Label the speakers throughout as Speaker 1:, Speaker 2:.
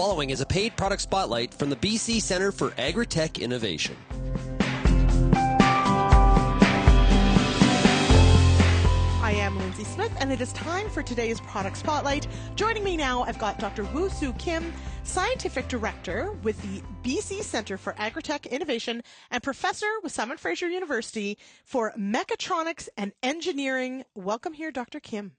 Speaker 1: following is a paid product spotlight from the BC Centre for Agritech Innovation.
Speaker 2: I am Lindsay Smith, and it is time for today's Product Spotlight. Joining me now, I've got Dr. Woo-Soo Kim, Scientific Director with the BC Centre for Agritech Innovation and Professor with Simon Fraser University for Mechatronics and Engineering. Welcome here, Dr. Kim.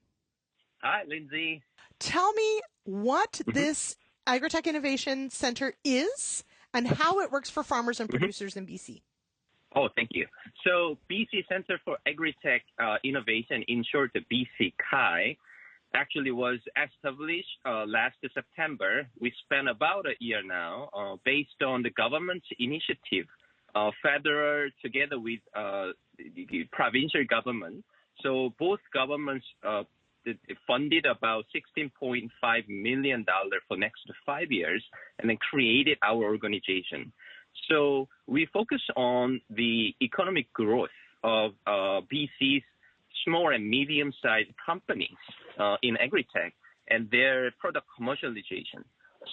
Speaker 3: Hi, Lindsay.
Speaker 2: Tell me what this Agritech Innovation Centre is and how it works for farmers and producers in BC.
Speaker 3: Oh, thank you. So BC Centre for Agritech Innovation, in short, the BC CAI, actually was established last September. We spent about a year now based on the government's initiative, federal together with the provincial government. So both governments funded about $16.5 million for next 5 years and then created our organization. So we focus on the economic growth of BC's small and medium-sized companies in Agritech and their product commercialization.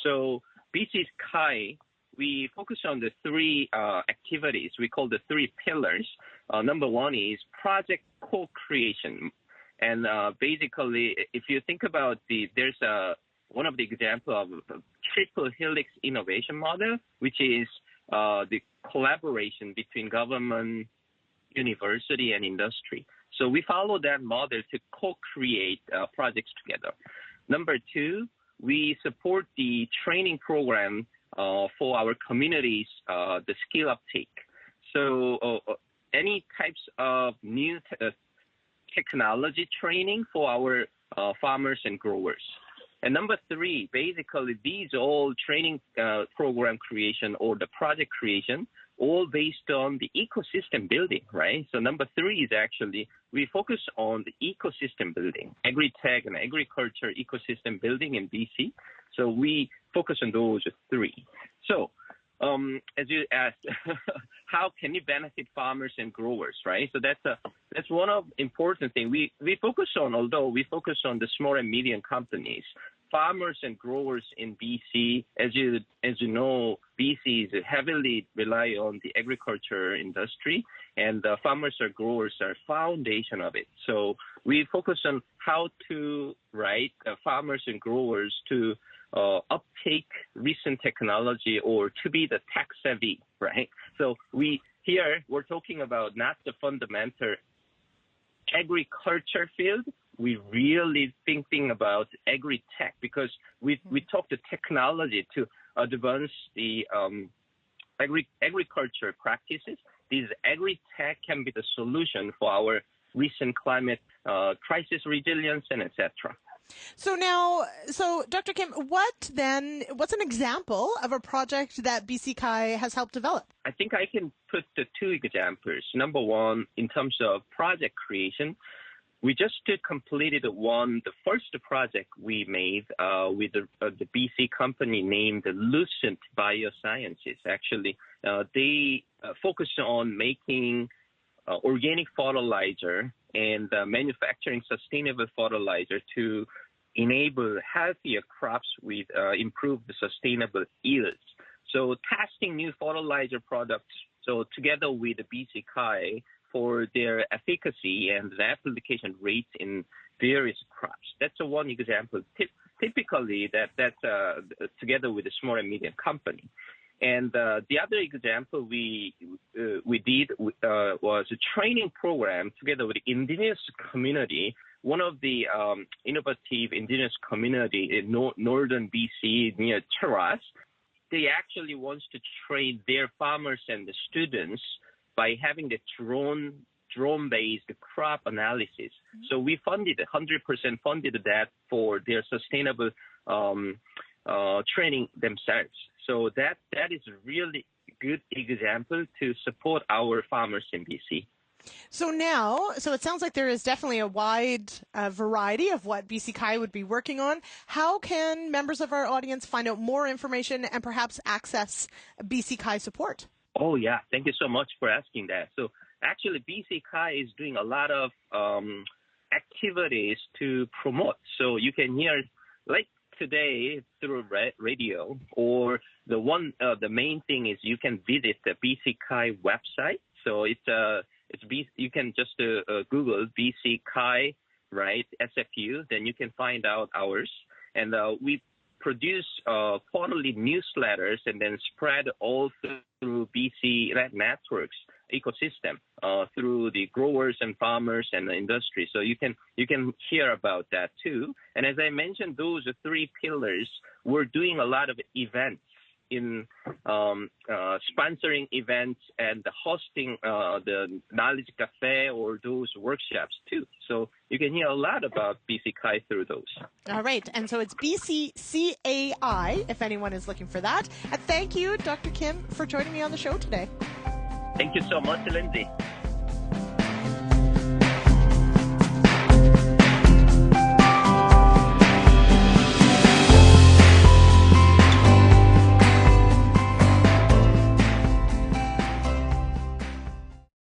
Speaker 3: So BC's CAI, we focus on the three activities we call the three pillars. Number one is project co-creation. And basically, if you think about there's one of the examples of a triple helix innovation model, which is the collaboration between government, university, and industry. So we follow that model to co-create projects together. Number two, we support the training program for our communities, the skill uptake. So any types of new technology training for our farmers and growers. And number three, basically these all training program creation or the project creation, all based on the ecosystem building, right? So number three is actually, we focus on the ecosystem building, Agritech and agriculture ecosystem building in BC. So we focus on those three. So as you asked, how can it benefit farmers and growers, right? So that's one of important thing. We focus on, although we focus on the small and medium companies, farmers and growers in BC, as you know, BC is heavily rely on the agriculture industry, and farmers or growers are foundation of it. So we focus on how to farmers and growers to uptake recent technology or to be the tech savvy, right? So we're talking about not the fundamental agriculture field. We really thinking about Agritech because we talk the technology to advance the agriculture practices. This Agritech can be the solution for our recent climate crisis resilience and etc.
Speaker 2: So Dr. Kim, what's an example of a project that BC CAI has helped develop?
Speaker 3: I think I can put the two examples. Number one, in terms of project creation, we just completed the first project we made with the BC company named Lucent Biosciences. Actually, they focus on making organic fertilizer and manufacturing sustainable fertilizer to enable healthier crops with improved sustainable yields. So testing new fertilizer products, so together with the BC CAI for their efficacy and the application rates in various crops. That's one example. Typically, that's together with a small and medium company. And the other example we did was a training program together with the indigenous community, one of the innovative indigenous community in northern BC near Taras. They actually want to train their farmers and the students by having the drone-based crop analysis. So we 100% funded that for their sustainable training themselves. So that is a really good example to support our farmers in BC.
Speaker 2: So it sounds like there is definitely a wide variety of what BC CAI would be working on. How can members of our audience find out more information and perhaps access BC CAI support?
Speaker 3: Oh, yeah. Thank you so much for asking that. So actually, BC CAI is doing a lot of activities to promote. So you can hear, like today through radio, or the main thing is you can visit the BC Kai website. So you can just Google BC Kai, right, SFU, then you can find out ours. And we produce quarterly newsletters and then spread all through BC Networks ecosystem through the growers and farmers and the industry. So you can hear about that too. And as I mentioned, those are three pillars. We're doing a lot of events in sponsoring events and hosting the Knowledge Cafe or those workshops too. So you can hear a lot about BC Kai through those.
Speaker 2: All right. And so it's BCCAI if anyone is looking for that. And thank you, Dr. Kim, for joining me on the show today.
Speaker 3: Thank you so much, Lindsay.